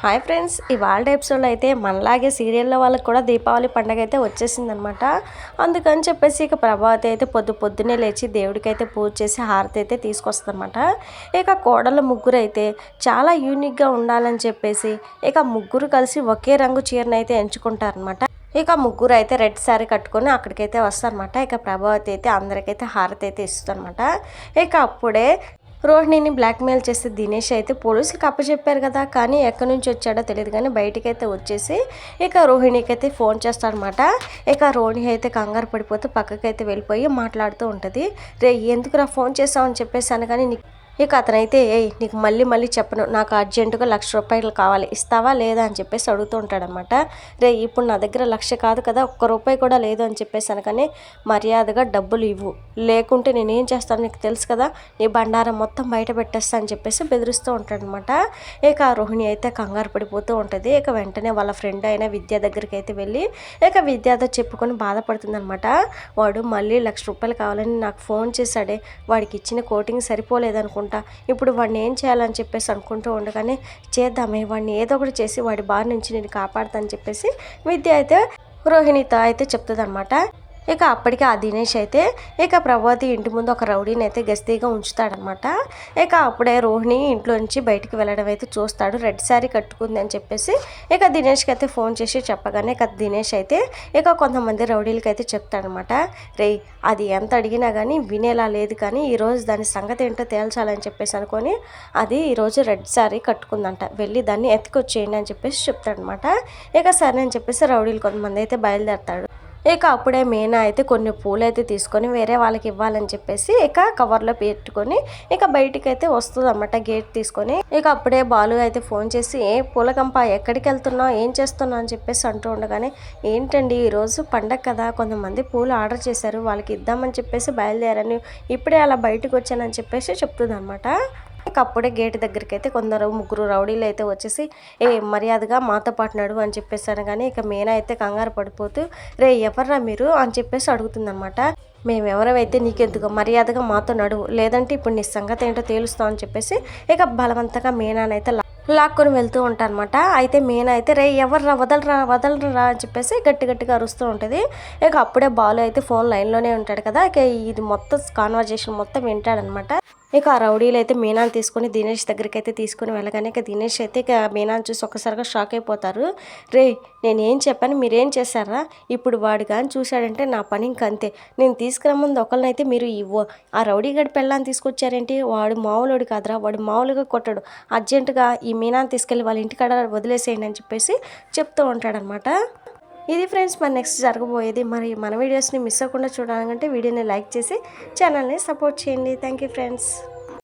Hi friends, ఇవాళ ఎపిసోడ్లో అయితే మనలాగే సీరియల్లో వాళ్ళకి కూడా దీపావళి పండుగ అయితే వచ్చేసిందనమాట. అందుకని చెప్పేసి ఇక ప్రభావతి అయితే పొద్దున్నే లేచి దేవుడికి అయితే పూజ చేసి హారతి అయితే తీసుకొస్తుందన్నమాట. ఇక కోడళ్ళ ముగ్గురు అయితే చాలా యూనిక్గా ఉండాలని చెప్పేసి ఇక ముగ్గురు కలిసి ఒకే రంగు చీరను అయితే ఎంచుకుంటారనమాట. ఇక ముగ్గురు అయితే రెడ్ శారీ కట్టుకొని అక్కడికైతే వస్తారనమాట. ఇక ప్రభావతి అయితే అందరికైతే హారతి అయితే ఇస్తుందన్నమాట. ఇక అప్పుడే రోహిణిని బ్లాక్మెయిల్ చేస్తే దినేష్ అయితే పోలీసులకు అప్పచెప్పారు కదా, కానీ ఎక్కడి నుంచి వచ్చాడో తెలియదు కానీ బయటికి అయితే వచ్చేసి ఇక రోహిణికి అయితే ఫోన్ చేస్తాడనమాట. ఇక రోహిణి అయితే కంగారు పడిపోతే పక్కకైతే వెళ్ళిపోయి మాట్లాడుతూ ఉంటుంది. రే ఎందుకురా ఫోన్ చేసావని చెప్పేసాను కానీ ఇక అతనైతే నీకు మళ్ళీ చెప్పను, నాకు అర్జెంటుగా 1,00,000 రూపాయలు కావాలి, ఇస్తావా లేదా అని చెప్పేసి అడుగుతూ ఉంటాడనమాట. ఇప్పుడు నా దగ్గర 1,00,000 కాదు కదా, ₹1 కూడా లేదు అని చెప్పేసాను కానీ మర్యాదగా డబ్బులు ఇవ్వు, లేకుంటే నేనేం చేస్తాను నీకు తెలుసు కదా, నీ బండారం మొత్తం బయట పెట్టేస్తా అని చెప్పేసి బెదిరిస్తూ ఉంటాడనమాట. ఇక రోహిణి అయితే కంగారు పడిపోతూ ఉంటుంది. ఇక వెంటనే వాళ్ళ ఫ్రెండ్ అయిన విద్య దగ్గరికి అయితే వెళ్ళి ఇక విద్యతో చెప్పుకొని బాధపడుతుందనమాట. వాడు మళ్ళీ 1,00,000 రూపాయలు కావాలని నాకు ఫోన్ చేశాడే, వాడికి ఇచ్చిన కోటింగ్ సరిపోలేదనుకుంటా, ఇప్పుడు వాడిని ఏం చేయాలని చెప్పేసి అనుకుంటూ ఉండగానే చేద్దామే, వాడిని ఏదో ఒకటి చేసి వాడి బారి నుంచి నేను కాపాడుతానని చెప్పేసి విద్య అయితే రోహిణితో అయితే చెప్తుంది అనమాట. ఇక అప్పటికి ఆ దినేష్ అయితే ఇక ప్రభావతి ఇంటి ముందు ఒక రౌడీని అయితే గస్తీగా ఉంచుతాడనమాట. ఇక అప్పుడే రోహిణి ఇంట్లో నుంచి బయటికి వెళ్ళడం అయితే చూస్తాడు. రెడ్ శారీ కట్టుకుంది అని చెప్పేసి ఇక దినేష్కి అయితే ఫోన్ చేసి చెప్పగానే ఇక దినేష్ అయితే ఇక కొంతమంది రౌడీలకి అయితే చెప్తాడనమాట. అది ఎంత అడిగినా కానీ వినేలా లేదు, కానీ ఈరోజు దాని సంగతి ఏంటో తేల్చాలని చెప్పేసి అనుకొని అది ఈరోజు రెడ్ శారీ కట్టుకుందంట, వెళ్ళి దాన్ని ఎత్తుకొచ్చేయండి అని చెప్పేసి చెప్తాడనమాట. ఇక సరే అని చెప్పేసి రౌడీలు కొంతమంది అయితే బయలుదేరతాడు. ఇక అప్పుడే మీనా అయితే కొన్ని పూలు అయితే తీసుకొని వేరే వాళ్ళకి ఇవ్వాలని చెప్పేసి ఇక కవర్లో పెట్టుకొని ఇక బయటికి అయితే వస్తుంది అన్నమాట, గేట్ తీసుకొని. ఇక అప్పుడే బాలు అయితే ఫోన్ చేసి పూలకంప ఎక్కడికి వెళ్తున్నావు, ఏం చేస్తున్నావు అని చెప్పేసి అంటూ ఉండగానే ఏంటండి ఈరోజు పండగ కదా, కొంతమంది పూలు ఆర్డర్ చేశారు, వాళ్ళకి ఇద్దామని చెప్పేసి బయలుదేరాను, ఇప్పుడే అలా బయటకు వచ్చానని చెప్పేసి చెప్తుంది అనమాట. ఇక అప్పుడే గేట్ దగ్గరికి అయితే ముగ్గురు రౌడీలు అయితే వచ్చేసి మర్యాదగా మాతో పాటు నడువు అని చెప్పేసాను. కానీ ఇక మీనా అయితే కంగారు పడిపోతూ ఎవర్రా మీరు అని చెప్పేసి అడుగుతుందనమాట. మేమెవరైతే నీకెందుకు, మర్యాదగా మాతో నడువు, లేదంటే ఇప్పుడు నీ సంగతి ఏంటో తేలుస్తావు అని చెప్పేసి ఇక బలవంతంగా మీనానైతే లాక్కొని వెళ్తూ ఉంటానమాట. అయితే మీనా అయితే ఎవర్రా వదలరా అని చెప్పేసి గట్టిగా అరుస్తూ ఉంటుంది. ఇక అప్పుడే బాలు అయితే ఫోన్ లైన్లోనే ఉంటాడు కదా, ఇక ఇది మొత్తం కాన్వర్జేషన్ మొత్తం వింటాడనమాట. ఇక ఆ రౌడీలు అయితే మీనాను తీసుకొని దినేష్ దగ్గరికి అయితే తీసుకొని వెళ్ళగానే ఇక దినేష్ అయితే ఇక మీనాను చూసి ఒక్కసారిగా షాక్ అయిపోతారు. నేనేం చెప్పాను, మీరేం చేశారా, ఇప్పుడు వాడు కానీ చూశాడంటే నా పని ఇంకంతే, నేను తీసుకురమ్మంది ఒకళ్ళనైతే మీరు ఆ రౌడీ గడి పెళ్ళాన్ని తీసుకొచ్చారేంటి, వాడు మామూలుడు కాదురా, వాడు మామూలుగా కొట్టాడు, అర్జెంటుగా ఈ మీనాను తీసుకెళ్ళి వాళ్ళ ఇంటికాడ వదిలేసేయండి అని చెప్పేసి చెప్తూ ఉంటాడనమాట. ఇది ఫ్రెండ్స్ మరి నెక్స్ట్ జరగబోయేది. మరి మన వీడియోస్ని మిస్ అవ్వకుండా చూడాలంటే వీడియోని లైక్ చేసి ఛానల్ని సపోర్ట్ చేయండి. Thank you friends.